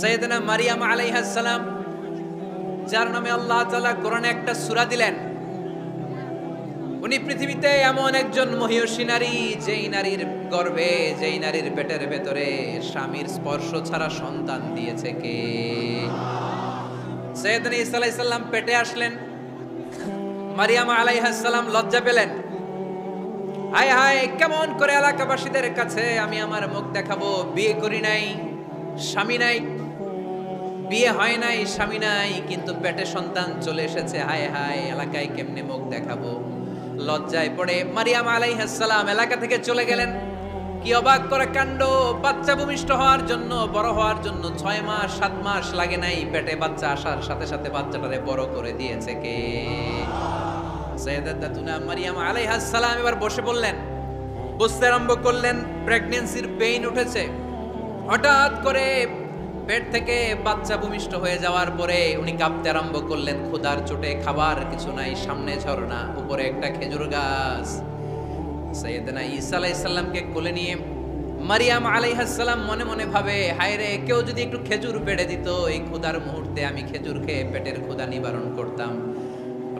সাইয়েদনা মারিয়াম আলাইহিস সালাম, যার নামে আল্লাহ তাআলা কোরআনে একটা সূরা দিলেন, উনি পৃথিবীতে এমন একজন মহিয়সী নারী, যেই নারীর গর্ভে, যেই নারীর পেটের ভেতরে স্বামীর স্পর্শ ছাড়া সন্তান দিয়েছে কে? সাইয়েদনা ঈসা আলাইহিস সালাম পেটে আসলেন। মারিয়াম আলাইহিস সালাম লজ্জা পেলেন। হায় হায়, কেমন করে এলাকাবাসীদের কাছে আমি আমার মুখ দেখাবো? বিয়ে করি নাই, স্বামী নাই, বিয়ে হয় নাই, স্বামী নাই, কিন্তু পেটে সন্তান চলে এসেছে। হায় হায়, এলাকায় কেমনে মুখ দেখাবো? লজ্জায় পড়ে মারিয়াম আলাইহিস সালাম এলাকা থেকে চলে গেলেন। কি অবাক করা কাণ্ড! বাচ্চা ভূমিষ্ঠ হওয়ার জন্য, বড় হওয়ার জন্য 6 মাস 7 মাস লাগে নাই, পেটে বাচ্চা আসার সাথে সাথে বাচ্চাটারে বড় করে দিয়েছে কে? সাইয়েদাতুনা মারিয়াম আলাইহিস সালাম এবার বসে পড়লেন, বুঝতে আরম্ভ করলেন প্রেগন্যান্সির পেইন উঠেছে। হঠাৎ করে পেট থেকে বাচ্চা ভূমিষ্ঠ হয়ে যাওয়ার পরে উনি কাঁপতে আরম্ভ করলেন। ক্ষুধার চোটে খাবার কিছু নাই, সামনে ঝর্ণা, উপরে একটা খেজুর গাছ। সাইয়েদনা ঈসা আলাইহিস সালামকে কোলে নিয়ে মারিয়াম আলাইহিস সালাম মনে মনে ভাবে, হায় রে, কেউ যদি একটু খেজুর পেড়ে দিত, এই ক্ষুধার মুহূর্তে আমি খেজুর খেয়ে পেটের ক্ষুধা নিবারণ করতাম।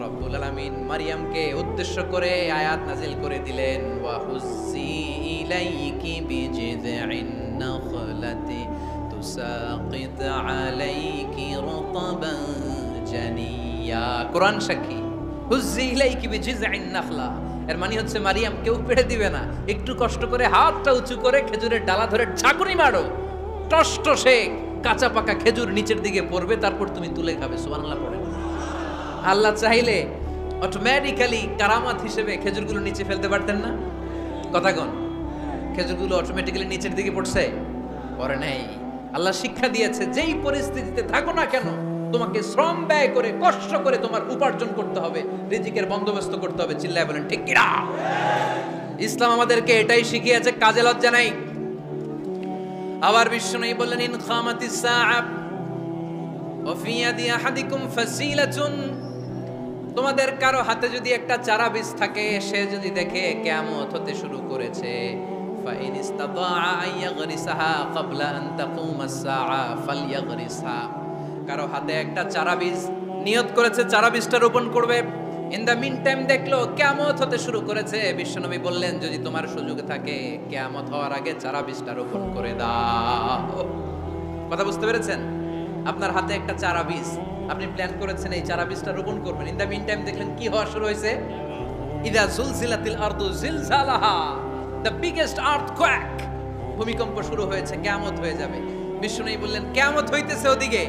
রব্বুল আলামিন মারিয়ামকে উদ্দেশ্য করে আয়াত নাজিল করে দিলেন, ওয়া হুজ্জি ইলাইকি বিজিযিন নাখলাতি তুসাকিত আলাইকি রতবান জানিয়া। কোরআন সাক্ষী, হুজ্জি ইলাইকি বিজিযিন নাখলা, এর মানে হচ্ছে মারিয়াম, কেউ পেড়ে দিবে না, একটু কষ্ট করে হাতটা উঁচু করে খেজুরের ডালা ধরে ঝাঁকুনি মারো, টসটসে কাঁচা পাকা খেজুর নিচের দিকে পড়বে, তারপর তুমি তুলে খাবে। সুবহানাল্লাহ পড়েন। আল্লাহ চাইলে অটোমেটিক্যালি কারামাত হিসেবে খেজুরগুলো নিচে ফেলতে পারতেন না? কথা কোন? খেজুরগুলো অটোমেটিক্যালি নিচের দিকে পড়ছে? পড়ে নাই। আল্লাহ শিক্ষা দিয়েছে, যেই পরিস্থিতিতে থাকো না কেন, তোমাকে শ্রম ব্যয় করে, কষ্ট করে তোমার উপার্জন করতে হবে, রিজিকের বন্দোবস্ত করতে হবে। চিল্লায় বলেন ঠিক কিনা? ইসলাম আমাদেরকে এটাই শিখিয়েছে, কাজে লজ্জা নাই। আবার বিশ্বনবী বললেন, ইন খামাতিস সাআ ওয়া ফি ইয়াদি আহাদিকুম ফাসিলাতুন, তোমাদের কারো হাতে যদি একটা চারা বীজ থাকে, সে যদি দেখে কিয়ামত হতে শুরু করেছে, ফাইন ইসতাতাআ আইয়াগরিসাহা ক্বাবলা আন তাকুমাস সাআ ফালইয়াগরিসহা, কারো হাতে একটা চারা বীজ নিয়ত করেছে, চারা বীজটা রোপণ করবে, ইন দ্য মিন টাইম দেখলো কিয়ামত হতে শুরু করেছে, বিশ্বনবী বললেন, যদি তোমার সুযোগ থাকে কিয়ামত হওয়ার আগে চারা বীজটা রোপণ করে দাও। কথা বুঝতে পেরেছেন? আপনার হাতে একটা চারা বীজ, আপনি প্ল্যান করেছেন এই চারা বীজটা রোপণ করবেন, ইন দ্য মিন টাইম দেখলেন কি হওয়া শুরু হয়েছে? ইদা জুলজিলাতিল আরদু জিলজালাহা, দ্য বিগেস্ট আর্থকোয়েক, ভূমিকম্প শুরু হয়েছে, কিয়ামত হয়ে যাবে। বিশ্বনবী বললেন, কিয়ামত হইতেছে ওদিকে,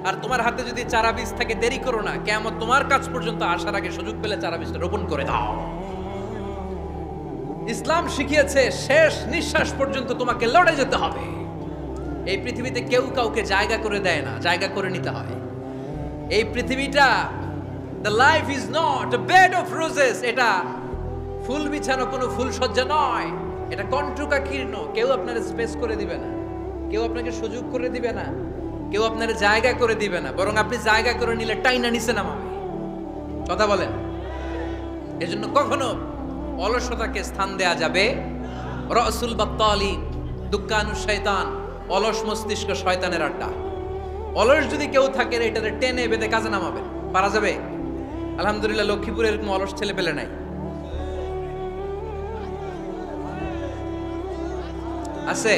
আর তোমার হাতে যদি চারা বীজ থাকে, দেরি করো না, কিয়ামত তোমার কাছ পর্যন্ত আসার আগে সুযোগ পেলে চারা বীজটা রোপণ করে দাও। ইসলাম শিখিয়েছে শেষ নিঃশ্বাস পর্যন্ত তোমাকে লড়ে যেতে হবে। এই পৃথিবীতে কেউ কাউকে জায়গা করে দেয় না, জায়গা করে নিতে হয়। এই পৃথিবীটা, the life is not a bed of roses, এটা ফুল বিছানো কোনো ফুল সজ্জা নয়, এটা কণ্টকাকীর্ণ। কেউ আপনার স্পেস করে দিবে না, কেউ আপনাকে সুযোগ করে দিবে না, কেউ আপনার জায়গা করে দিবে না, বরং আপনি জায়গা করে নিলে টাইনা নিচে নামাবে। কথা বলেন? এজন্য কখনো অলসতাকে স্থান দেয়া যাবে। রাসূল বাত্তালি, দুক্কানু শয়তান, অলস মস্তিষ্ক শয়তানের আড্ডা। অলস যদি কেউ থাকে, এটাতে টেনে বেঁধে কাজে নামাবে, পারা যাবে? আলহামদুলিল্লাহ, লক্ষ্মীপুরে এরকম অলস ছেলে পেলে নাই। আছে?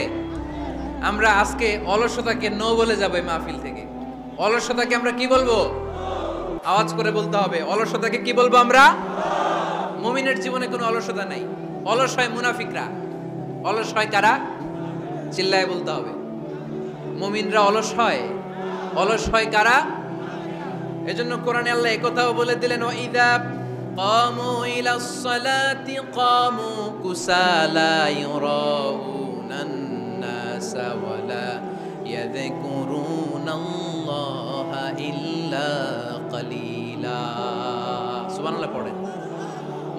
আমরা আজকে অলসতাকে নো বলে যাবো এই মাহফিল থেকে। অলসতাকে আমরা কি বলবো? আওয়াজ করে বলতে হবে, অলসতাকে কি বলবো আমরা? মুমিনের জীবনে কোনো অলসতা নাই। অলস হয় মুনাফিকরা। অলস হয় কারা? চিল্লায় বলতে হবে। মুমিনরা অলস হয়। অলস হয় কারা? এজন্য কোরআনে আল্লাহ একথাও বলে দিলেন, ওয়াইদা কামু ইলাস সালাতি কামু কুসালা ইউরাউনান নাসা ওয়ালা ইয়াযকুরুনাল্লাহা ইল্লা কালিলা। সুবহানাল্লাহ পড়েন।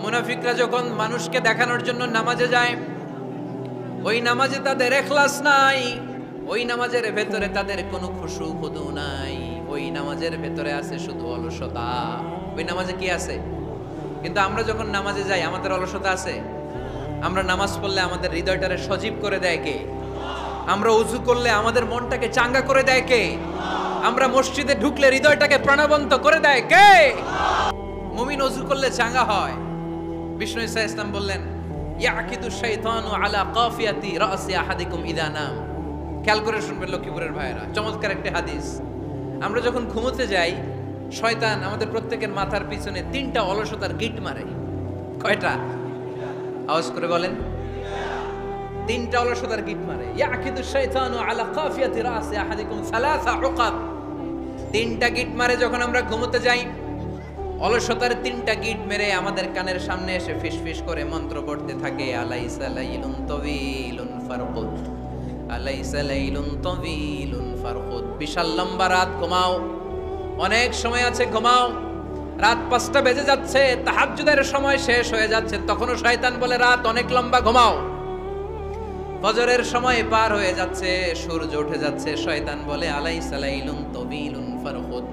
মুনাফিকরা যখন মানুষকে দেখানোর জন্য নামাজে যায়, ওই নামাজে তাদের ইখলাস নাই, ওই নামাজের ভেতরে তাদের কোনো খুশু খুদু নাই, ওই নামাজের ভেতরে আছে শুধু অলসতা। ওই নামাজে কি আছে? কিন্তু আমরা যখন নামাজে যাই, আমাদের অলসতা আছে? আমরা নামাজ পড়লে আমাদের হৃদয়টারে সজীব করে দেয় কে? আমরা ওযু করলে আমাদের মনটাকে চাঙ্গা করে দেয় কে? আমরা মসজিদে ঢুকলে হৃদয়টাকে প্রাণবন্ত করে দেয় কে? মুমিন ওযু করলে চাঙ্গা হয়। বিষ্ণু ঈসা ইসলাম বললেন, ইয়াকিদু শাইতানু আলা কাফিয়াতি রাসি আহাদিকুম ইযা নাম। খেয়াল করে শুনবেন লক্ষ্মীপুরের ভাইরা, চমৎকার একটা হাদিস। আমরা যখন ঘুমোতে যাই, শয়তান আমাদের প্রত্যেকের মাথার পিছনে 3টা অলসতার গিট মারে। কয়টা? আওয়াজ করে বলেন। 3টা অলসতার গিট মারে। ইয়াকিদু শাইতানু আলা কাফিয়াতি রাসি আহাদিকুম সালাসা উকাব। 3টা গিট মারে যখন আমরা ঘুমোতে যাই। অলসতার 3টা গিট মেরে আমাদের কানের সামনে এসে ফিসফিস করে মন্ত্র পড়তে থাকে, আলাইসা লাইলুন তাওয়িলুন ফারকুদ, আলাইসা লাইলুন তাওয়িলুন ফারকুদ। বিশাল লম্বা রাত, ঘুমাও, অনেক সময় আছে, ঘুমাও। রাত 5টা বেজে যাচ্ছে, তাহাজ্জুদের সময় শেষ হয়ে যাচ্ছে, তখনও শয়তান বলে রাত অনেক লম্বা, ঘুমাও। ফজরের সময় পার হয়ে যাচ্ছে, সূর্য উঠে যাচ্ছে, শয়তান বলে আলাইসা লাইলুন তাওয়িলুন ফারকুদ,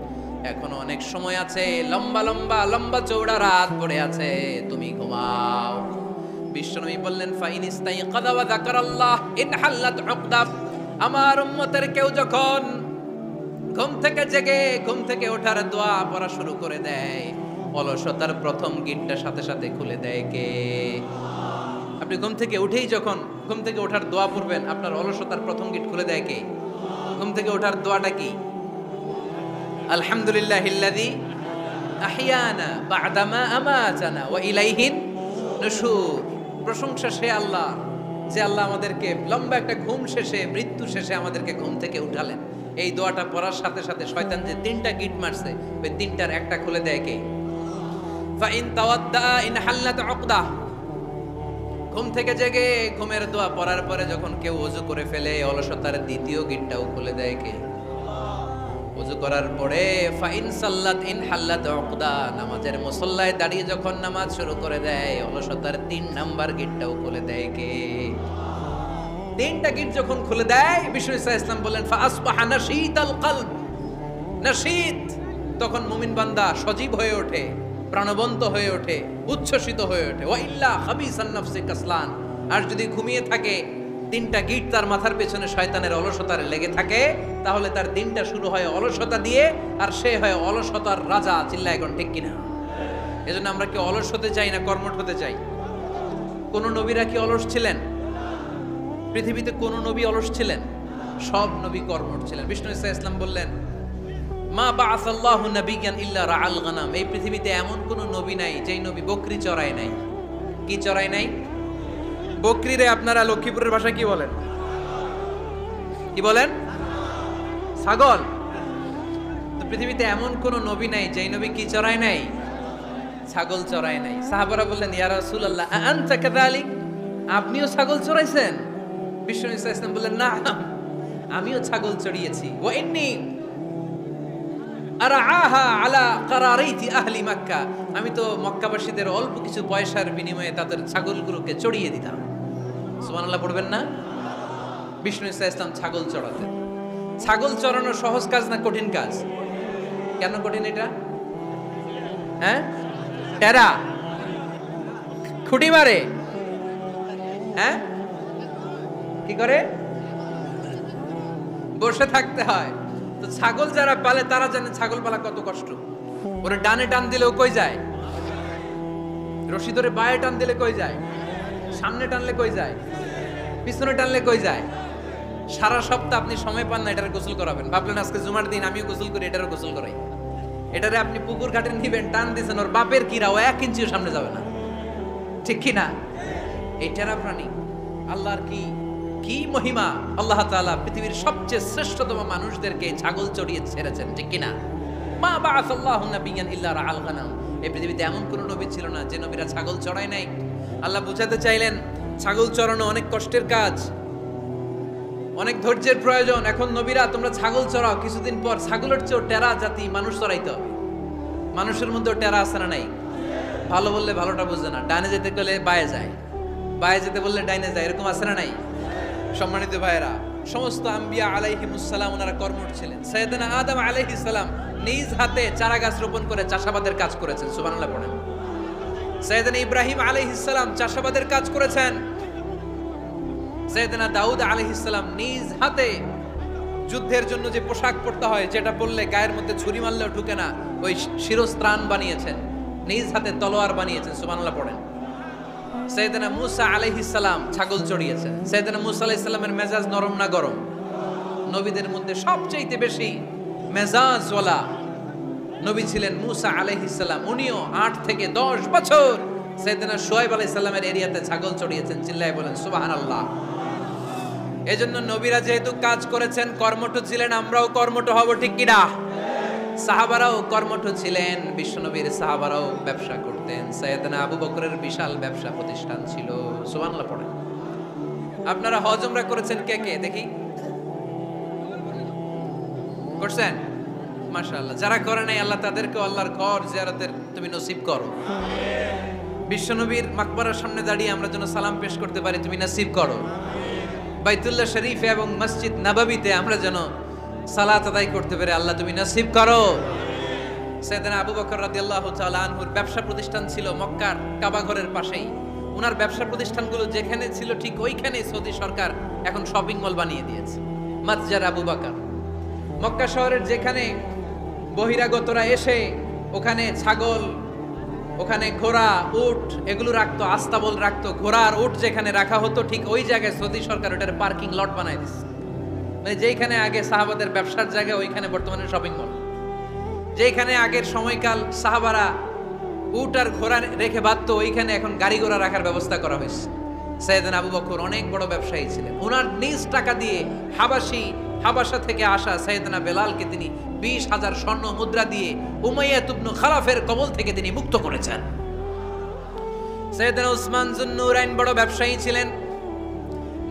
এখনো অনেক সময় আছে, লম্বা লম্বা লম্বা চৌড়া রাত পড়ে আছে, তুমি ঘুমাও। বিশ্বনবী বললেন, ফাইন ইস্তাইকাযা ওয়া যাকারাল্লাহ ইনহাল্লাত উকদা। আমার উম্মতের কেউ যখন ঘুম থেকে জেগে ঘুম থেকে ওঠার দোয়া পড়া শুরু করে দেয়, অলসতার প্রথম গিটটা সাথে সাথে খুলে দেয় কে? আপনি ঘুম থেকে উঠেই যখন ঘুম থেকে ওঠার দোয়া পড়বেন, আপনার অলসতার প্রথম গিট খুলে দেয় কে? ঘুম থেকে ওঠার দোয়াটা কি? আলহামদুলিল্লাহিল্লাযী আহইয়ানা বা'দামা আমাতানা ওয়া ইলাইহিন নুশুর। প্রশংসা সে আল্লাহ, যে আল্লাহ আমাদেরকে লম্বা একটা ঘুম শেষে, মৃত্যু শেষে আমাদেরকে ঘুম থেকে উঠালেন। এই দোয়াটা পড়ার সাথে সাথে শয়তান যে 3টা গিট মারছে, ওই 3টার একটা খুলে দেয় কে? ফাইন তাওয়াদ্দা ইনহাল্লাত উকদা। ঘুম থেকে জেগে ঘুমের দোয়া পড়ার পরে যখন কেউ ওযু করে ফেলে, অলসতার দ্বিতীয় গিটটাও খুলে দেয় কে? ওযু করার পরে ফাইন সাল্লাত ইনহাল্লাত উকদা, নামাজের মুসল্লায় দাঁড়িয়ে যখন নামাজ শুরু করে দেয়, অলসতার 3 নাম্বার গিটটাও খুলে দেয় কে? 3টা গিট যখন খুলে দেয়, বিষ্ণু ঈসা ইসলাম বলেন, ফাসবাহা নাশীতাল কলব। নাশীত, তখন মুমিন বান্দা সজীব হয়ে ওঠে, প্রাণবন্ত হয়ে ওঠে, উচ্ছ্বসিত হয়ে ওঠে। ওয়া ইল্লা খাবিসান নাফসি কাসলান। আর যদি ঘুমিয়ে থাকে, 3টা গিট তার মাথার পেছনে শয়তানের অলসতার লেগে থাকে, তাহলে তার দিনটা শুরু হয় অলসতা দিয়ে, আর সে হয় অলসতার রাজা। চিল্লায় এখন ঠিক কিনা? এজন্য আমরা কি অলস হতে চাই না কর্মঠ হতে চাই? কোন নবীরা কি অলস ছিলেন? পৃথিবীতে কোন নবী অলস ছিলেন? সব নবী কর্মঠ ছিলেন। বিষ্ণু ঈসা ইসলাম বললেন, মা বাআসাল্লাহু নাবিয়্যান ইল্লা রাআল গানাম। এই পৃথিবীতে এমন কোন নবী নাই যেই নবী বকরি চড়ায় নাই। কি চড়ায় নাই? বকরিরে আপনারা লক্ষ্মীপুরের ভাষায় কি বলেন? কি বলেন? ছাগল। তো পৃথিবীতে এমন কোন নবী নাই যেই নবী কি চড়ায় নাই? ছাগল চড়ায় নাই। সাহাবারা বললেন, ইয়া রাসূলুল্লাহ আনতা কাযালিক, আপনিও ছাগল চড়াইছেন? বিষ্ণু ঈসা ইসলাম বললেন, না, আমিও ছাগল চড়িয়েছি। ওয়া ইন্নী আরআহা আলা কারারাইতি আহলি মক্কা, আমি তো মক্কাবাসীদের অল্প কিছু পয়সার বিনিময়ে তাদের ছাগলগুলোকে চড়িয়ে দিতাম। সুবহানাল্লাহ পড়বেন না? বিষ্ণু ঈসা ইসলাম ছাগল চড়াতেন। ছাগল চড়ানো সহজ কাজ না কঠিন কাজ? কেন কঠিন এটা? হ্যাঁ, টেরা খুঁটি মারে। হ্যাঁ, কি করে? বসে থাকতে হয়। তো ছাগল যারা পালে তারা জানে ছাগল পালা কত কষ্ট। ওরে ডানে টান দিলেও কই যায়? রশি ধরে বায়ে টান দিলে কই যায়? সামনে টানলে কই যায়? পিছনে টানলে কই যায়? সারা সপ্তাহ আপনি সময় পান না এটার গোসল করাবেন। ভাবলেন আজকে জুমার দিন আমিও গোসল করি, এটারও গোসল করাই। এটারে আপনি পুকুর ঘাটে নিবেন, টান দিয়েছেন, ওর বাপের কিরা ও 1 ইঞ্চিও সামনে যাবে না। ঠিক কি না? এই টেরা প্রাণী আল্লাহর কি কি মহিমা! আল্লাহ তাআলা পৃথিবীর সবচেয়ে শ্রেষ্ঠতম মানুষদেরকে ছাগল চড়িয়ে ছেড়েছেন। ঠিক কি না? মা বাআসাল্লাহু নাবিয়্যান ইল্লা রাআল গানাম। এই পৃথিবীতে এমন কোন নবী ছিল না যে নবীরা ছাগল চড়ায় নাই। আল্লাহ বুঝাতে চাইলেন ছাগল চড়ানো অনেক কষ্টের কাজ, অনেক ধৈর্যের প্রয়োজন। এখন নবীরা তোমরা ছাগল চড়াও, কিছুদিন পর ছাগলের চেয়েও টেরা জাতি মানুষ চড়াইতে হবে। মানুষের মধ্যেও টেরা আছে না নাই? ভালো বললে ভালোটা বুঝে না, ডানে যেতে গেলে বায়ে যায়, বায়ে যেতে বললে ডাইনে যায়, এরকম আছে না নাই? সম্মানিত ভাইয়েরা, সমস্ত আম্বিয়া আলাইহিমুস সালাম ওনারা কর্মঠ ছিলেন। সাইয়েদনা আদম আলাইহিস সালাম নিজ হাতে চারা গাছ রোপণ করে চাষাবাদের কাজ করেছেন। সুবহানাল্লাহ পড়েন। সাইয়েদনা ইব্রাহিম আলাইহিস সালাম চাষাবাদের কাজ করেছেন। সাইয়েদনা দাউদ আলাইহিস সালাম নিজ হাতে যুদ্ধের জন্য যে পোশাক পরতে হয়, যেটা পরলে গায়ের মধ্যে ছুরি মারলেও ঢুকে না, ওই শিরস্ত্রাণ বানিয়েছেন, নিজ হাতে তলোয়ার বানিয়েছেন। সুবহানাল্লাহ পড়েন। সাইয়েদনা মূসা আলাইহিস সালাম ছাগল চড়িয়েছেন। সাইয়েদনা মূসা আলাইহিস সালামের মেজাজ নরম না গরম? নবীদের মধ্যে সবচেয়ে বেশি মেজাজওয়ালা নবী ছিলেন মূসা আলাইহিস সালাম। উনিও 8 থেকে 10 বছর সাইয়েদনা শুআয়ব আলাইহিস সালামের এরিয়াতে ছাগল চড়িয়েছেন। চিল্লায় বলেন সুবহানাল্লাহ। এজন্য নবীরা যেহেতু কাজ করেছেন, কর্মঠ ছিলেন, আমরাও কর্মঠ হব, ঠিক কি না? সাহাবারাও কর্মঠ ছিলেন, বিশ্বনবীর সাহাবারাও ব্যবসা করতেন। সাইয়েদনা আবু বকরের বিশাল ব্যবসা প্রতিষ্ঠান ছিল। সুবহানাল্লাহ পড়েন। আপনারা হজ উমরা করেছেন কে কে দেখি? করছেন? মাশাআল্লাহ। যারা করে নাই আল্লাহ তাদেরকে আল্লাহর ঘর জিয়ারতের তুমি নসিব করো। বিশ্বনবীর মাকবারার সামনে দাঁড়িয়ে আমরা যেন সালাম পেশ করতে পারি, তুমি নসিব করো। বাইতুল্লাহ শরীফে এবং মসজিদ নববীতে আমরা যেন সালাত আদায় করতে পারি, আল্লাহ তুমি নসিব করো। সাইয়েদনা আবু বকর রাদিয়াল্লাহু তাআলা আনহুর ব্যবসা প্রতিষ্ঠান ছিল মক্কার কাবা ঘরের পাশেই। ওনার ব্যবসা প্রতিষ্ঠানগুলো যেখানে ছিল ঠিক ওইখানেই সৌদি সরকার এখন শপিং মল বানিয়ে দিয়েছে, মাতজার আবু বকর। মক্কা শহরের যেখানে বহিরাগতরা এসে ওখানে ছাগল, ওখানে ঘোড়া, উট এগুলো রাখতো, আস্তাবল রাখতো, ঘোড়া আর উট যেখানে রাখা হতো ঠিক ওই জায়গায় সৌদি সরকার ওটার পার্কিং লট বানাই দিচ্ছে। মানে যেখানে আগে সাহাবাদের ব্যবসার জায়গা, ওইখানে বর্তমানে শপিং মল। যেখানে আগের সময়কাল সাহাবারা উট আর ঘোড়া রেখে বাঁধতো, ওইখানে এখন গাড়ি ঘোড়া রাখার ব্যবস্থা করা হয়েছে। সাইয়েদনা আবু বকর অনেক বড় ব্যবসায়ী ছিলেন। ওনার নিজ টাকা দিয়ে হাবাসা থেকে আসা সাইয়েদনা বেলালকে তিনি 20,000 স্বর্ণ মুদ্রা দিয়ে উমাইয়া ইবনে খালাফের কবল থেকে তিনি মুক্ত করেছেন। সাইয়েদনা উসমান যুন্নুরাইন বড় ব্যবসায়ী ছিলেন।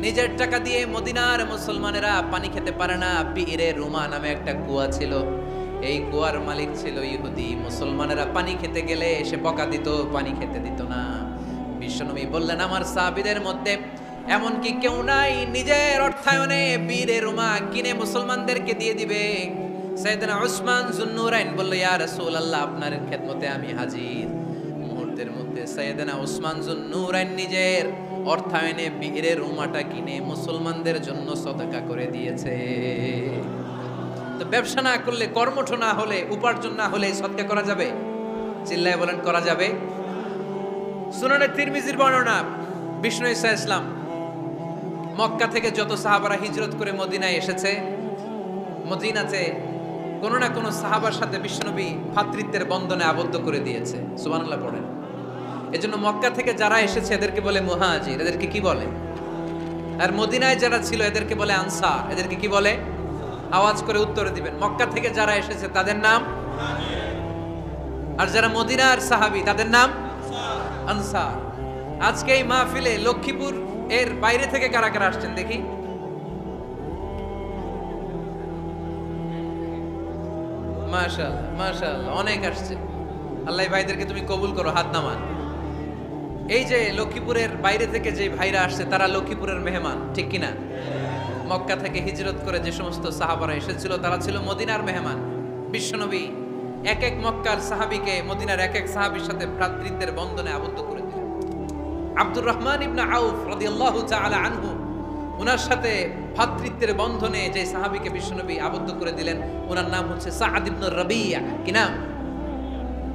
নিজের টাকা দিয়ে মদিনার মুসলমানেরা পানি খেতে পারে না, বিরে রুমা নামে একটা কুয়া ছিল, এই কুয়ার মালিক ছিল ইহুদি। মুসলমানেরা পানি খেতে গেলে এসে বকা দিত, পানি খেতে দিত না। বিশ্বনবী বললেন, আমার সাহাবীদের মধ্যে এমন কি কেউ নাই নিজের অর্থায়নে বীরে রুমা কিনে মুসলমানদেরকে দিয়ে দিবে? সাইয়েদনা উসমান যুন্নুরাইন বলল, ইয়া রাসূলুল্লাহ, আপনার খেদমতে আমি হাজির। মুহূর্তের মধ্যে সাইয়েদনা উসমান যুন্নুরাইন নিজের অর্থায়নে বীরে রুমাটা কিনে মুসলমানদের জন্য সদকা করে দিয়েছে। তো ব্যবসা না করলে, কর্মঠ না হলে, উপার্জন না হলে সদকা করা যাবে? চিল্লায় বলেন করা যাবে। সুনানে তিরমিজির বর্ণনা, বিষ্ণু ঈসা ইসলাম মক্কা থেকে যত সাহাবারা হিজরত করে মদিনায় এসেছে, মদিনাতে কোনো না কোনো সাহাবার সাথে বিশ্বনবী ভ্রাতৃত্বের বন্ধনে আবদ্ধ করে দিয়েছে। সুবহানাল্লাহ পড়েন। এজন্য মক্কা থেকে যারা এসেছে এদেরকে বলে মুহাজির। এদেরকে কি বলে? আর মদিনায় যারা ছিল এদেরকে বলে আনসার। এদেরকে কি বলে? আওয়াজ করে উত্তর দিবেন। মক্কা থেকে যারা এসেছে তাদের নাম, আর যারা মদিনার সাহাবী তাদের নাম আনসার। আজকে এই মাহফিলে লক্ষ্মীপুর এর বাইরে থেকে কারা কারা আসছেন দেখি? মাশাআল্লাহ, মাশাআল্লাহ, অনেক আসছে। আল্লাহ ভাইদেরকে তুমি কবুল করো, হাত নামান। এই যে লক্ষ্মীপুরের বাইরে থেকে যে ভাইরা আসছে তারা লক্ষ্মীপুরের মেহমান, ঠিক কিনা? মক্কা থেকে হিজরত করে যে সমস্ত সাহাবারা এসেছিল তারা ছিল মদিনার মেহমান। বিশ্বনবী এক এক মক্কার সাহাবীকে মদিনার এক এক সাহাবীর সাথে ভ্রাতৃত্বের বন্ধনে আবদ্ধ করে দিলেন। আব্দুর রহমান ইবনে আউফ রাদিয়াল্লাহু তাআলা আনহু, ওনার সাথে ভ্রাতৃত্বের বন্ধনে যে সাহাবীকে বিশ্বনবী আবদ্ধ করে দিলেন, ওনার নাম হচ্ছে সাআদ ইবনে রাবিয়া। কি নাম?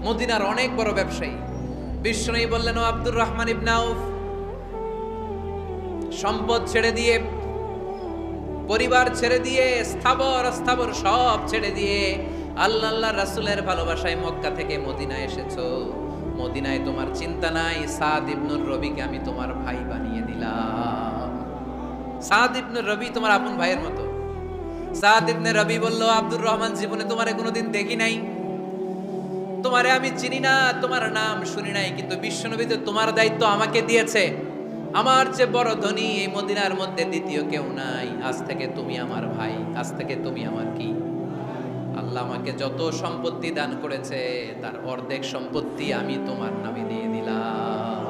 মদিনার অনেক বড় ব্যবসায়ী। বিশ্বনবী বললেন, ও আব্দুর রহমান ইবনে আউফ, সম্পদ ছেড়ে দিয়ে, পরিবার ছেড়ে দিয়ে, স্থাবর অস্থাবর সব ছেড়ে দিয়ে আল্লাহ রাসূলের ভালোবাসায় মক্কা থেকে মদিনায় এসেছো। মদিনায় তোমার চিন্তা নাই, সাদ ইবনুর রবিকে আমি তোমার ভাই বানিয়ে দিলাম। সাদ ইবনুর রবি তোমার আপন ভাইয়ের মতো। সাদ ইবনে রবি বলল, আব্দুর রহমান, জীবনে তোমারে কোনোদিন দেখি নাই, তোমারে আমি চিনি না, তোমার নাম শুনি নাই, কিন্তু বিশ্বনবী তো তোমার দায়িত্ব আমাকে দিয়েছে। আমার চেয়ে বড় ধনী এই মদিনার মধ্যে দ্বিতীয় কেউ নাই। আজ থেকে তুমি আমার ভাই, আজ থেকে তুমি আমার কি? আল্লাহ আমাকে যত সম্পত্তি দান করেছে তার অর্ধেক সম্পত্তি আমি তোমার নামে দিয়ে দিলাম।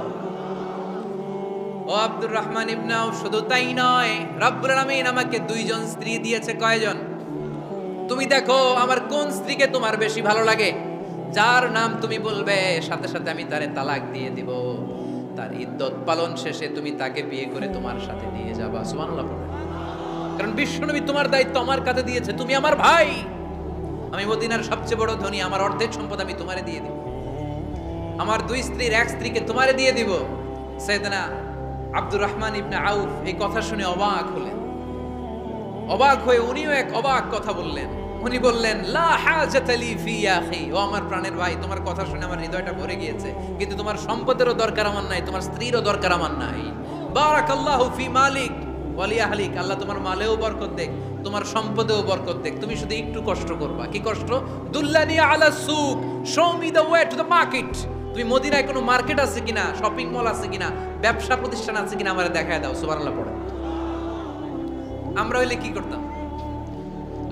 ও আব্দুর রহমান ইবনে আউফ, শুধু তাই নয়, রব্বুল আলামিন আমাকে 2 জন স্ত্রী দিয়েছে। কয়জন? তুমি দেখো আমার কোন স্ত্রীকে তোমার বেশি ভালো লাগে, যার নাম তুমি বলবে সাথে সাথে আমি তারে তালাক দিয়ে দিব। তার ইদ্দত পালন শেষে তুমি তাকে বিয়ে করে তোমার সাথে নিয়ে যাবা। সুবহানাল্লাহ পড়ে। কারণ বিশ্বনবী তোমার দায়িত্ব আমার কাছে দিয়েছে, তুমি আমার ভাই, আমি মদিনার সবচেয়ে বড় ধনী, আমার অর্ধেক সম্পদ আমি তোমারে দিয়ে দিব, আমার 2 স্ত্রীর 1 স্ত্রীকে তোমারে দিয়ে দিব। সাইয়েদনা আব্দুর রহমান ইবনে আউফ এই কথা শুনে অবাক হলেন। অবাক হয়ে উনিও এক অবাক কথা বললেন। উনি বললেন, লা হাজাতা লি ফি ইয়া আখি, ও আমার প্রাণের ভাই, তোমার কথা শুনে আমার হৃদয়টা ভরে গিয়েছে, কিন্তু তোমার সম্পদেরও দরকার আমার নাই, তোমার স্ত্রীরও দরকার আমার নাই। বারাকাল্লাহু ফি মালিক ওয়া লি আহলিক, আল্লাহ তোমার মালেও বরকত দেখ, তোমার সম্পদেও বরকত দেখ, তুমি শুধু একটু কষ্ট করবা। কি কষ্ট? দুল্লানি আলা সুক, show me the way to the market. তুমি মদিনায় কোনো মার্কেট আছে কিনা, শপিং মল আছে কিনা, ব্যবসা প্রতিষ্ঠান আছে কিনা আমারে দেখায় দাও। সুবহানাল্লাহ পড়ে। আমরা হইলে কি করতাম?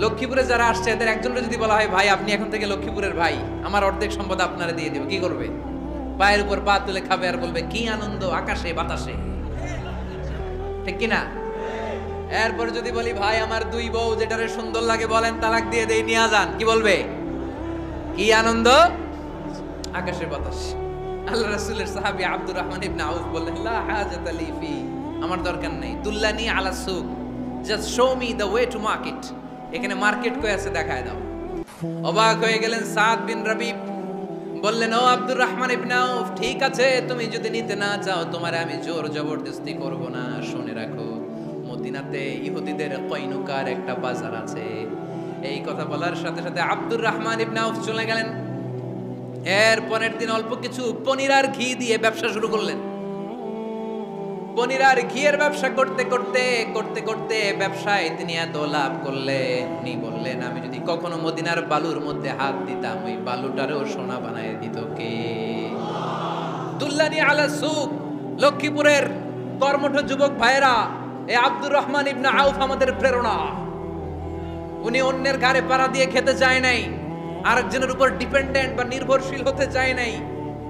লক্ষ্মীপুরে যারা আসছে এদের একজনের যদি বলা হয়, ভাই আপনি এখন থেকে লক্ষ্মীপুরের ভাই, আমার অর্ধেক সম্পদ আপনারে দিয়ে দেব, কি করবে? পায়ের উপর পা তুলে খাবে আর বলবে কি আনন্দ আকাশে বাতাসে, ঠিক কিনা? এরপর যদি বলি, ভাই আমার 2 বউ, যেটারে সুন্দর লাগে বলেন তালাক দিয়ে দেই, নিয়ে যান, কি বলবে? কি আনন্দ আকাশে বাতাস। আল্লাহ রাসূলের সাহাবী আব্দুর রহমান ইবনে আউফ বললেন, লা হাজাতা লি ফি, আমার দরকার নেই, দুল্লানি আলা সুক, just show me the way to market, এখানে মার্কেট কই আছে দেখায় দাও। অবাক হয়ে গেলেন সাদ বিন রবি, বললেন, ও আব্দুর রহমান ইবনে আউফ, ঠিক আছে তুমি যদি নিতে না চাও তোমারে আমি জোর জবরদস্তি করব না। শুনে রাখো, মদিনাতে ইহুদিদের কয়নুকার একটা বাজার আছে। এই কথা বলার সাথে সাথে আব্দুর রহমান ইবনে আউফ চলে গেলেন। এর পরের দিন অল্প কিছু পনির আর ঘি দিয়ে ব্যবসা শুরু করলেন। পনির আর ঘিয়ের ব্যবসা করতে করতে করতে করতে ব্যবসায় তিনি এত লাভ করলেন, উনি বললেন, আমি যদি কখনো মদিনার বালুর মধ্যে হাত দিতাম, ওই বালুটারও সোনা বানায় দিত কে? দুল্লানি আলা সুক। লক্ষ্মীপুরের কর্মঠ যুবক ভাইরা, এই আব্দুর রহমান ইবনে আউফ আমাদের প্রেরণা। উনি অন্যের ঘাড়ে পাড়া দিয়ে খেতে চায় নাই, আরেকজনের উপর ডিপেন্ডেন্ট বা নির্ভরশীল হতে চায় নাই।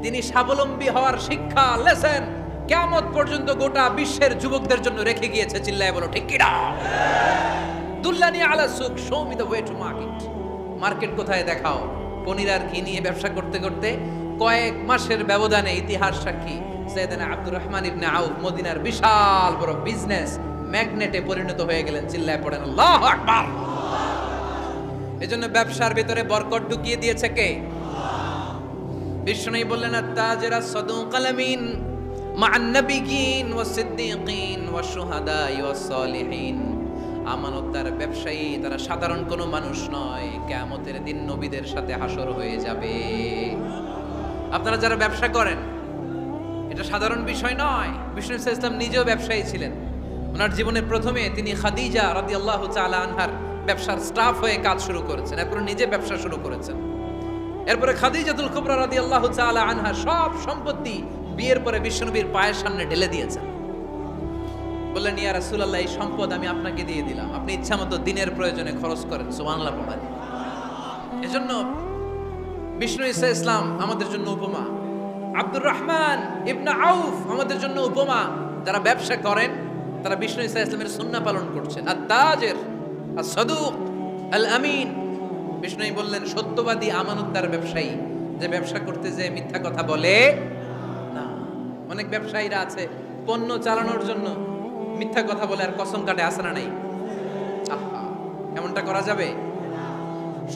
তিনি স্বাবলম্বী হওয়ার শিক্ষা, লেসন কিয়ামত পর্যন্ত গোটা বিশ্বের যুবকদের জন্য রেখে গিয়েছে। চিল্লায় বলো ঠিক কিনা? দুল্লানি আলা সুক, show me the way to market. Market কোথায় দেখাও। পনির আর ঘি নিয়ে ব্যবসা করতে করতে কয়েক মাসের ব্যবধানে ইতিহাস সাক্ষী, সাইয়েদনা আব্দুর রহমান ইবনে আউফ মদিনার বিশাল বড় বিজনেস ম্যাগনেটে পরিণত হয়ে গেলেন। চিল্লায় পড়েন আল্লাহু আকবার। এজন্য ব্যবসার ভিতরে বরকত ঢুকিয়ে দিয়েছে কে? বিষ্ণু বললেন, আত-তাজিরা সাদুকাল আমিন মা'আন নাবিয়্যিন ওয়াস সিদ্দীকিন ওয়াস শুহাদাই ওয়াস সালিহিন। আমানতদার ব্যবসায়ী, তারা সাধারণ কোনো মানুষ নয়, কিয়ামতের দিন নবীদের সাথে হাসর হয়ে যাবে। আপনারা যারা ব্যবসা করেন, এটা সাধারণ বিষয় নয়। বিষ্ণু ইসলাম নিজেও ব্যবসায়ী ছিলেন। ওনার জীবনের প্রথমে তিনি খাদিজা রাদিয়াল্লাহু তাআলা আনহার ব্যবসার স্টাফ হয়ে কাজ শুরু করেছেন, এরপর নিজে ব্যবসা শুরু করেছেন। এরপরে খাদিজাতুল কুবরা রাদিয়াল্লাহু তাআলা আনহা সব সম্পত্তি বিয়ের পরে বিশ্বনবীর পায়ের সামনে ঢেলে দিয়েছেন। বললেন, ইয়া রাসূলুল্লাহ, এই সম্পদ আমি আপনাকে দিয়ে দিলাম, আপনি ইচ্ছামতো দিনের প্রয়োজনে খরচ করেন। সুবহানাল্লাহ পড়েন। এজন্য বিষ্ণু ইসলাম আমাদের জন্য উপমা, আব্দুর রহমান ইবনে আউফ আমাদের জন্য উপমা। যারা ব্যবসা করেন তারা বিষ্ণু ইসলামের সুন্নাহ পালন করছেন। আত-তাজির আস-সাদুক আল আমিন। বিষ্ণু বললেন, সত্যবাদী আমানতদার ব্যবসায়ী, যে ব্যবসা করতে যে মিথ্যা কথা বলে না। অনেক ব্যবসায়ীরা আছে পণ্য চালানোর জন্য মিথ্যা কথা বলে আর কসম কাটে, আছে না নাই? আহা, এমনটা করা যাবে?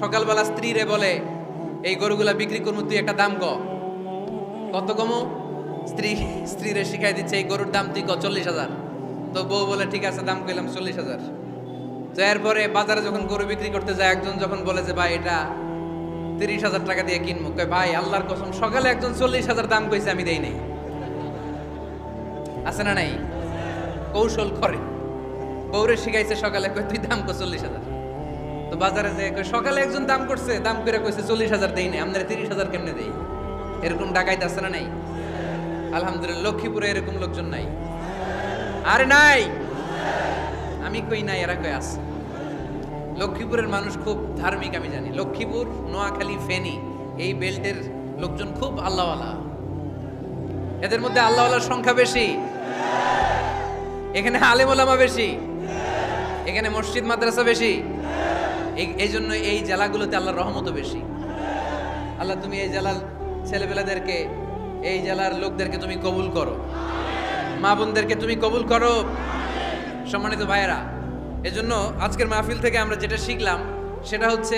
সকালবেলা স্ত্রীরে বলে, এই গরুগুলা বিক্রি করবো, তুই একটা দাম কত কমো? স্ত্রীরে শিখাই দিচ্ছে, এই গরুর দাম তুই 40,000। তো বউ বলে, ঠিক আছে, দাম কইলাম 40,000। তো এরপরে বাজারে যখন গরু বিক্রি করতে যায়, একজন যখন বলে যে ভাই এটা 30,000 টাকা দিয়ে কিনবো, কয় ভাই আল্লাহর কসম, সকালে একজন 40,000 দাম কইছে, আমি দেই নাই। আছে না নাই? কৌশল করে। বউরে শিখাইছে সকালে, কয় তুই দাম কর 40,000। তো বাজারে যে সকালে একজন দাম করছে, দাম করে কইছে 40,000 দেই নাই, আমরা 30,000 কেমনে দেই? এরকম ডাকাইত আছে না নাই? আলহামদুলিল্লাহ লক্ষ্মীপুরে এরকম লোকজন নাই। আরে নাই, আমি কই নাই, এরা কই আছে। লক্ষ্মীপুরের মানুষ খুব ধার্মিক, আমি জানি। লক্ষ্মীপুর, নোয়াখালী, ফেনী, এই বেল্টের লোকজন খুব আল্লাহওয়ালা। এদের মধ্যে আল্লাহওয়ালার সংখ্যা বেশি, এখানে আলেম ওলামা বেশি, এখানে মসজিদ মাদ্রাসা বেশি। এই জন্য এই জেলাগুলোতে আল্লাহর রহমতও বেশি। আল্লাহ তুমি এই জেলার ছেলেপেলাদেরকে এই জেলার লোকদেরকে তুমি কবুল করো, মা বোনদেরকে তুমি কবুল করো। সম্মানিত ভাইয়েরা, এজন্য আজকের মাহফিল থেকে আমরা যেটা শিখলাম সেটা হচ্ছে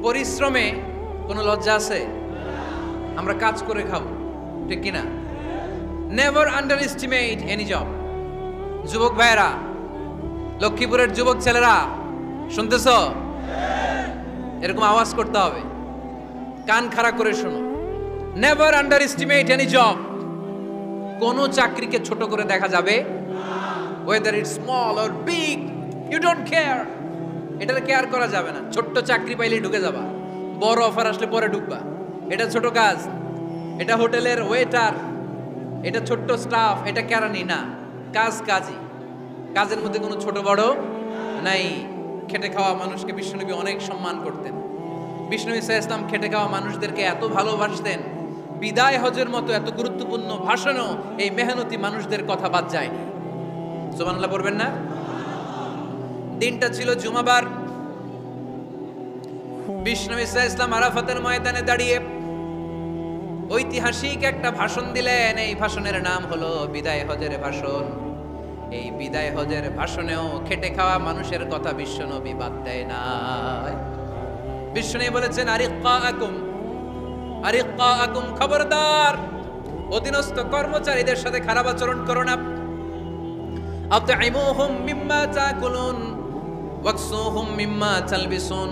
পরিশ্রমে কোনো লজ্জা আছে? আমরা কাজ করে খাবো, ঠিক কিনা? Never under estimate any job. যুবক ভাইয়েরা, লক্ষ্মীপুরের যুবক ছেলেরা শুনতেছ? এরকম আওয়াজ করতে হবে, কান খাড়া করে শোনো। Never under estimate any job. কোন চাকরিকে ছোট করে দেখা যাবে, whether it's small or big, you don't care. এটার কেয়ার করা যাবে না। ছোট্ট চাকরি পাইলে ঢুকে যাবা, বড় অফার আসলে পরে ঢুকবা। এটা ছোট কাজ, এটা হোটেলের ওয়েটার, এটা ছোট্ট স্টাফ, এটা কেরানি না। কাজ কাজই, কাজের মধ্যে কোনো ছোট বড় নাই। খেটে খাওয়া মানুষকে বিশ্বনবী অনেক সম্মান করতেন। বিশ্বনবী সাল্লাল্লাহু আলাইহি ওয়াসাল্লাম খেটে খাওয়া মানুষদেরকে এত ভালোবাসতেন, বিদায় হজের মতো এত গুরুত্বপূর্ণ ভাষণও এই মেহনতি মানুষদের কথা বাদ যায়নি। সুবহানাল্লাহ পড়বেন না? দিনটা ছিল জুমাবার। বিশ্বনবী সাল্লাল্লাহু আলাইহি ওয়াসাল্লাম আরাফাতের ময়দানে দাঁড়িয়ে ঐতিহাসিক একটা ভাষণ দিলেন। এই ভাষণের নাম হলো বিদায় হজের ভাষণ। এই বিদায় হজের ভাষণেও খেটে খাওয়া মানুষের কথা বিশ্বনবী বাদ দেয় নাই। বিশ্বনবী বলেছেন, আরিক্কাকুম, খবরদার অধীনস্থ কর্মচারীদের সাথে খারাপ আচরণ করো না। আতঈমুহুম মিম্মা তাকুলুন ওয়াকসুহুম মিম্মা তালবিসুন।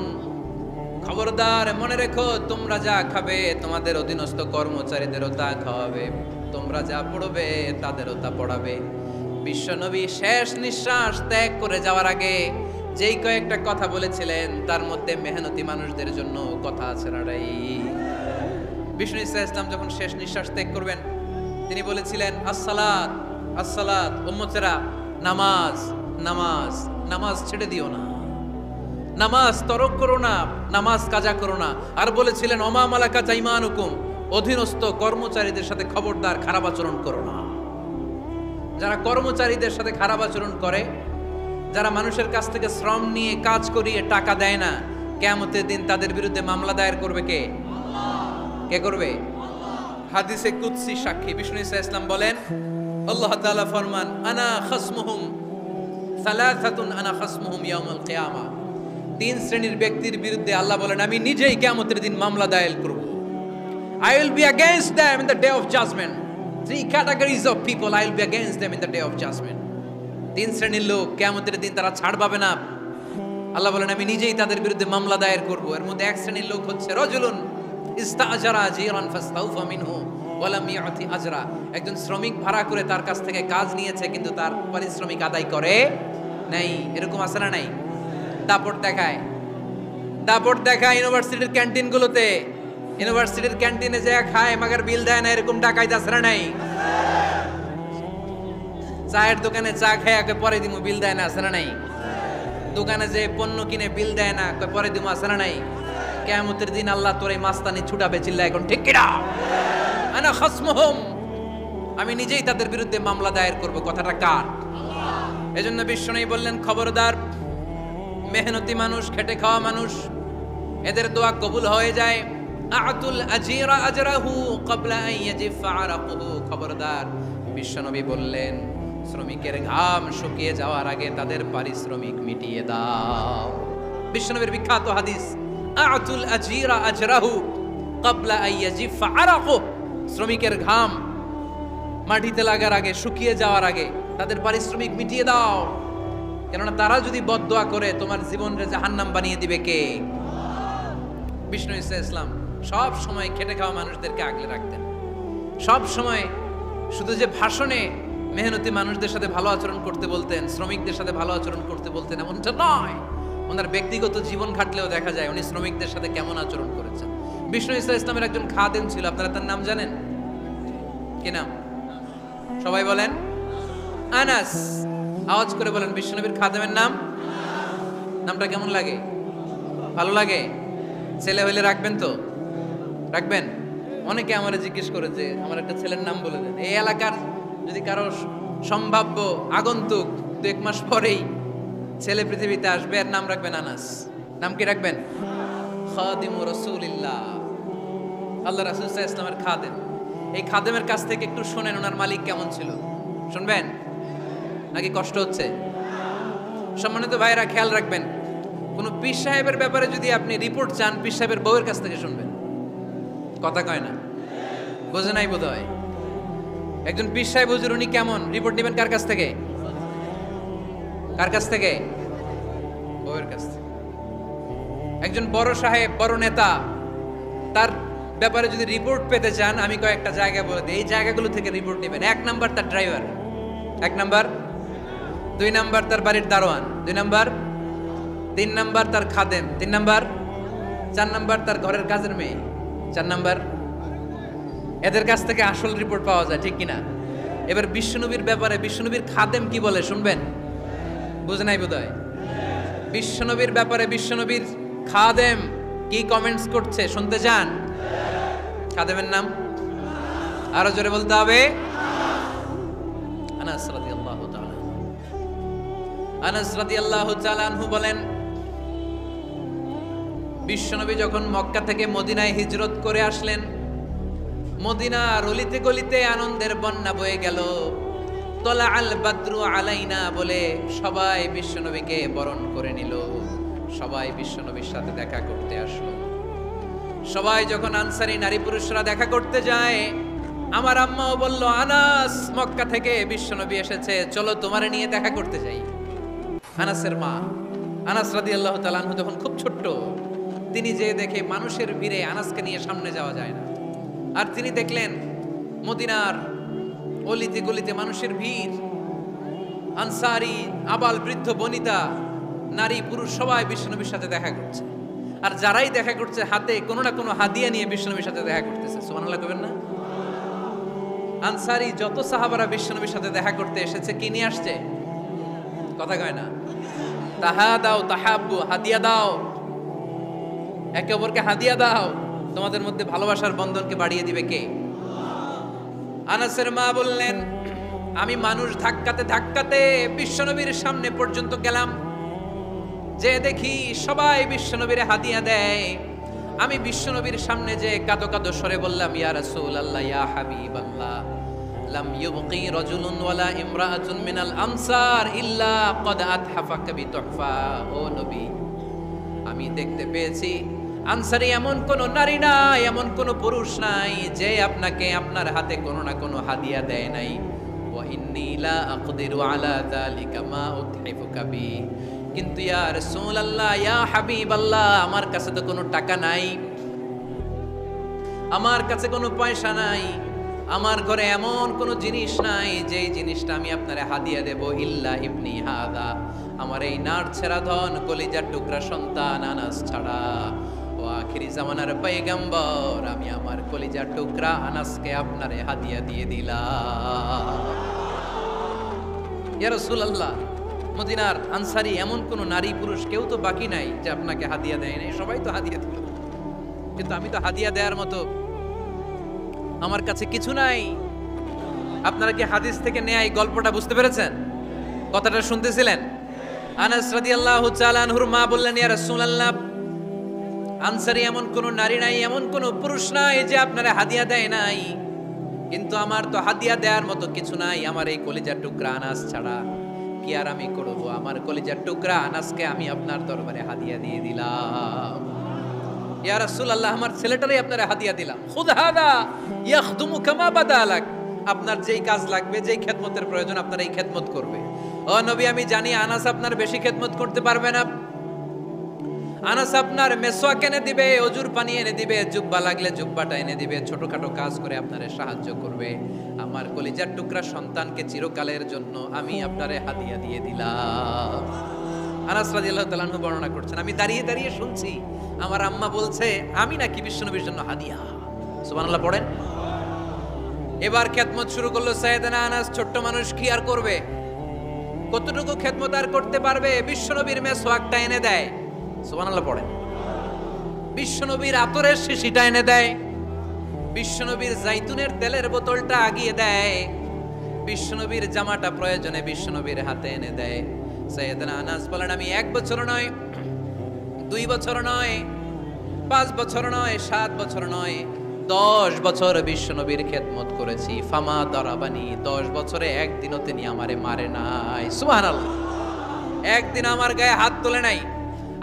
খবরদার মনে রেখো, তোমরা যা খাবে তোমাদের অধীনস্থ কর্মচারীদেরও তা খাওয়াবে, তোমরা যা পড়বে তাদেরও তা পড়াবে। বিশ্বনবী শেষ নিঃশ্বাস ত্যাগ করে যাওয়ার আগে যেই কয়েকটা কথা বলেছিলেন তার মধ্যে মেহনতি মানুষদের জন্য কথা আছে না? বিষ্ণু ইসলাম যখন শেষ নিঃশ্বাস ত্যাগ করবেন তিনি বলেছিলেন, আসসালাত আসসালাত, উম্মতেরা নামাজ নামাজ নামাজ ছেড়ে দিও না, নামাজ তরক করো না, নামাজ কাজা করো না। আর বলেছিলেন, ওমা মালাকাত আইমানুকুম, অধীনস্থ কর্মচারীদের সাথে খবরদার খারাপ আচরণ করো না। যারা কর্মচারীদের সাথে খারাপ আচরণ করে, যারা মানুষের কাছ থেকে শ্রম নিয়ে কাজ করিয়ে টাকা দেয় না, কিয়ামতের দিন তাদের বিরুদ্ধে মামলা দায়ের করবে কে? কে করবে? হাদিসে কুদসি সাক্ষী বিষ্ণু ইসলাম বলেন, আল্লাহ তাআলা ফরমান, আনা খাসমুহুম সালাসাতুন আনা খাসমুহুম ইয়াউমাল কিয়ামা। তিন শ্রেণীর ব্যক্তির বিরুদ্ধে আল্লাহ বলেন, আমি নিজেই কিয়ামতের দিন মামলা দায়ের করব। I will be against them in the day of judgment. Three categories of people, I will be against them in the day of judgment. তিন শ্রেণীর লোক কিয়ামতের দিন তারা ছাড় পাবে না। আল্লাহ বলেন, আমি নিজেই তাদের বিরুদ্ধে মামলা দায়ের করব। এর মধ্যে এক শ্রেণীর লোক হচ্ছে রাজুলুন ইস্তাআজারা জিরান ফাস্তাউফা মিনহু ওয়া লাম ইয়াতি আজরা। একজন শ্রমিক ভাড়া করে তার কাছ থেকে কাজ নিয়েছে কিন্তু তার পারিশ্রমিক আদায় করে নাই। এরকম আছে না নাই? দাপট দেখায়, দাপট দেখায় ইউনিভার্সিটির ক্যান্টিনগুলোতে। ইউনিভার্সিটির ক্যান্টিনে যে খায় মাগার বিল দেয় না, এরকম ডাকাইত আছে না নাই? চায়ের দোকানে চা খায় পরে দিমু, বিল দেয় না, আছে না নাই? দোকানে যে পণ্য কিনে বিল দেয় না, পরে দিমু, আছে না নাই? কিয়ামতের দিন আল্লাহ তোর এই মাস্তানি ছুটাবে, চিল্লা এখন ঠিক কিনা? আনা খাসমুহুম, আমি নিজেই তাদের বিরুদ্ধে মামলা দায়ের করব। কথাটা কার? এজন্য বিশ্বনবী বললেন, খবরদার মেহনতি মানুষ, খেটে খাওয়া মানুষ, এদের দোয়া কবুল হয়ে যায়। আতুল আজিরা আজরাহু ক্বাবলা আন ইয়াজিফা আরাকুহু। খবরদার বিশ্বনবী বললেন, শ্রমিকের ঘাম শুকিয়ে যাওয়ার আগে তাদের পারিশ্রমিক মিটিয়ে দাও। বিশ্বনবীর বিখ্যাত হাদিস, আতুল আজিরা আজরাহু ক্বাবলা আন ইয়াজিফা আরাকুহু। শ্রমিকের ঘাম মাটিতে লাগার আগে, শুকিয়ে যাওয়ার আগে তাদের পারিশ্রমিক মিটিয়ে দাও। কেননা তারা যদি বদদোয়া করে তোমার জীবনকে জাহান্নাম বানিয়ে দিবে কে? বিষ্ণু ইসলাম সব সময় খেটে খাওয়া মানুষদেরকে আগলে রাখতেন। সব সময় শুধু যে ভাষণে মেহনতি মানুষদের সাথে ভালো আচরণ করতে বলতেন, শ্রমিকদের সাথে ভালো আচরণ করতে বলতেন এমনটা নয়। ওনার ব্যক্তিগত জীবন ঘাটলেও দেখা যায় উনি শ্রমিকদের সাথে কেমন আচরণ করেছেন। বিষ্ণু ইসলামের একজন খাদেম ছিল, আপনারা তার নাম জানেন? কি নাম? সবাই বলেন। আনাস। আওয়াজ করে বলেন, বিশ্বনবীর খাদেমের নাম? নামটা কেমন লাগে? ভালো লাগে? ছেলে হইলে রাখবেন তো? রাখবেন? অনেকে আমারে জিজ্ঞেস করে যে আমার একটা ছেলের নাম বলে দেন। এই এলাকার যদি কারো সম্ভাব্য আগন্তুক 2-1 মাস পরেই ছেলে পৃথিবীতে আসবে, এর নাম রাখবেন আনাস। নাম কি রাখবেন? খাদিমু রাসূলিল্লাহ, আল্লাহ রাসূল সাল্লাল্লাহু আলাইহি ওয়াসাল্লামের খাদেম। এই খাদেমের কাছ থেকে একটু শোনেন ওনার মালিক কেমন ছিল, শুনবেন নাকি কষ্ট হচ্ছে? সম্মানিত ভাইরা খেয়াল রাখবেন, কোন পীর সাহেবের ব্যাপারে যদি আপনি রিপোর্ট চান, পীর সাহেবের বউয়ের কাছ থেকে শুনবেন। কথা কয় না, বোঝে নাই বোধ হয়। একজন পীর সাহেব হুজুর উনি কেমন, রিপোর্ট নেবেন কার কাছ থেকে? কার কাছ থেকে? বউয়ের কাছ থেকে। একজন বড় সাহেব, বড় নেতা, তার ব্যাপারে যদি রিপোর্ট পেতে চান, আমি কয়েকটা জায়গা বলে দিই, এই জায়গাগুলো থেকে রিপোর্ট নেবেন। 1 নাম্বার তার ড্রাইভার, 1 নাম্বার। 2 নাম্বার তার বাড়ির দারোয়ান, 2 নাম্বার। 3 নাম্বার তার খাদেম, 3 নাম্বার। 4 নাম্বার তার ঘরের কাজের মেয়ে, 4 নাম্বার। এদের কাছ থেকে আসল রিপোর্ট পাওয়া যায়, ঠিক কিনা? এবার বিশ্বনবীর ব্যাপারে বিশ্বনবীর খাদেম কি বলে শুনবেন? বুঝে নাই বোধহয়। বিশ্বনবীর ব্যাপারে বিশ্বনবীর খাদেম কি কমেন্টস করছে শুনতে চান? খাদেমের নাম আরো জোরে বলতে হবে। আনাস রাদিয়াল্লাহু তাআলা, আনাস রাদিয়াল্লাহু তাআলা আনহু বলেন, বিশ্বনবী যখন মক্কা থেকে মদিনায় হিজরত করে আসলেন, মদিনার অলিতে গলিতে আনন্দের বন্যা বয়ে গেল। তলা আল বাদরু আলাইনা বলে সবাই বিশ্বনবীকে বরণ করে নিল, সবাই বিশ্বনবীর সাথে দেখা করতে আসলো। সবাই যখন আনসারী নারী পুরুষরা দেখা করতে যায়, আমার আম্মাও বলল, আনাস মক্কা থেকে বিশ্বনবী এসেছে, চলো তোমারে নিয়ে দেখা করতে যাই। আনাসের মা আনাস রাদিয়াল্লাহু তাআলা আনহু তখন খুব ছোট্ট, তিনি যে দেখে মানুষের ভিড়ে আনাসকে নিয়ে সামনে যাওয়া যায় না। আর তিনি দেখলেন মদিনার অলিতে গলিতে মানুষের ভিড়, আনসারী আবাল বৃদ্ধ বনিতা নারী পুরুষ সবাই বিশ্বনবীর সাথে দেখা করছে। আর যারাই দেখা করছে হাতে কোনো না কোনো হাদিয়া নিয়ে বিশ্বনবীর সাথে দেখা করতেছে। সুবহানাল্লাহ কবেন না? আনসারী যত সাহাবারা বিশ্বনবীর সাথে দেখা করতে এসেছে কি নিয়ে আসছে? কথা কয় না। তাহাদাও তাহাব্বু, হাদিয়া দাও, একে অপরকে হাদিয়া দাও, তোমাদের মধ্যে ভালোবাসার বন্ধনকে বাড়িয়ে দিবে কে? আনাসের মা বললেন, আমি মানুষ ধাক্কাতে ধাক্কাতে বিশ্বনবীর সামনে পর্যন্ত গেলাম, যে দেখি সবাই বিশ্বনবীর হাদিয়া দেয়। আমি বিশ্বনবীর সামনে যে কাঁদো কাঁদো স্বরে বললাম, ইয়া রাসূলুল্লাহ, ইয়া হাবিবাল্লাহ, লাম ইউবকি রাজুলুন ওয়ালা ইমরাআতুন মিনাল আনসার ইল্লা ক্বাদ আতহাফাকা বিতুহফা। ও নবী, আমি দেখতে পেয়েছি আনসারী এমন কোন নারী নাই, এমন কোন পুরুষ নাই যে আপনাকে আপনার হাতে কোনো না কোনো হাদিয়া দেয় নাই। ওয়া ইন্নী লা আকদিরু আলা যালিকা মা উতহিফুকা বি। কিন্তু ইয়া রাসূলুল্লাহ, ইয়া হাবিবাল্লাহ, আমার কাছে তো কোনো টাকা নাই, আমার কাছে কোনো পয়সা নাই, আমার ঘরে এমন কোনো জিনিস নাই যেই জিনিসটা আমি আপনারে হাদিয়া দেব, ইল্লা ইবনি হাদা, আমার এই নার ছেঁড়া ধন কলিজার টুকরা সন্তান আনাস ছাড়া। ও আখিরি জামানার পয়গম্বর, আমি আমার কলিজার টুকরা আনাসকে আপনারে হাদিয়া দিয়ে দিলাম। ইয়া রাসূলুল্লাহ, মদিনার আনসারী এমন কোন নারী পুরুষ কেউ তো বাকি নাই যে আপনাকে হাদিয়া দেয় নাই, সবাই তো হাদিয়া দিল, কিন্তু আমি তো হাদিয়া দেওয়ার মতো আমার কাছে কিছু নাই। আপনারা কি হাদিস থেকে নেয়া এই গল্পটা বুঝতে পেরেছেন? কথাটা শুনতেছিলেন? আনাস রাদিয়াল্লাহু তাআলা আনহুর মা বললেন, ইয়া রাসূলুল্লাহ, আনসারী এমন কোন নারী নাই, এমন কোন পুরুষ নাই যে আপনারা হাদিয়া দেয় নাই, কিন্তু আমার তো হাদিয়া দেওয়ার মতো কিছু নাই আমার এই কলিজার টুকরা আনাস ছাড়া। কি আর আমি করব, আমার কলিজার টুকরা আনাসকে আমি আপনার দরবারে হাদিয়া দিয়ে দিলাম। ইয়া রাসূলুল্লাহ, আমার ছেলেটারই আপনারা হাদিয়া দিলাম। খুদ হাদা ইয়াখদুমু কামা বাদালাক, আপনার যেই কাজ লাগবে, যেই খেদমতের প্রয়োজন আপনার এই খেদমত করবে। ও নবী, আমি জানি আনাস আপনার বেশি খেদমত করতে পারবে না, আনাস আপনার মেসওয়াক এনে দিবে, অজুর পানি এনে দিবে, জুব্বা লাগলে জুব্বাটা এনে দিবে, ছোটখাটো কাজ করে আপনারে সাহায্য করবে। আমার কলিজার টুকরা সন্তানকে চিরকালের জন্য আমি আপনারে হাদিয়া দিয়ে দিলাম। আনাস রাদিয়াল্লাহু তাআলা আনহু বর্ণনা করছেন, আমি দাঁড়িয়ে দাঁড়িয়ে শুনছি আমার আম্মা বলছে আমি নাকি বিশ্বনবীর জন্য হাদিয়া। সুবহানাল্লাহ পড়েন। এবার খেদমত শুরু করলো সাইয়েদনা আনাস। ছোট্ট মানুষ কি আর করবে, কতটুকু খেদমত আর করতে পারবে? বিশ্বনবীর মেসওয়াকটা এনে দেয়। সুবহানাল্লাহ পড়েন। বিশ্বনবীর আতরের শিশিটা এনে দেয়, বিশ্বনবীর জাইতুনের তেলের বোতলটা আগিয়ে দেয়, বিশ্বনবীর জামাটা প্রয়োজনে বিশ্বনবীর হাতে এনে দেয়। সাইয়েদনা আনাস বলেন, আমি 1 বছর নয়, 2 বছর নয়, 5 বছর নয়, 7 বছর নয়, 10 বছর বিশ্বনবীর খেদমত করেছি, ফামা দারাবানি, 10 বছরে একদিনও তিনি আমারে মারে নাই। সুবহানাল্লাহ। একদিন আমার গায়ে হাত তোলে নাই।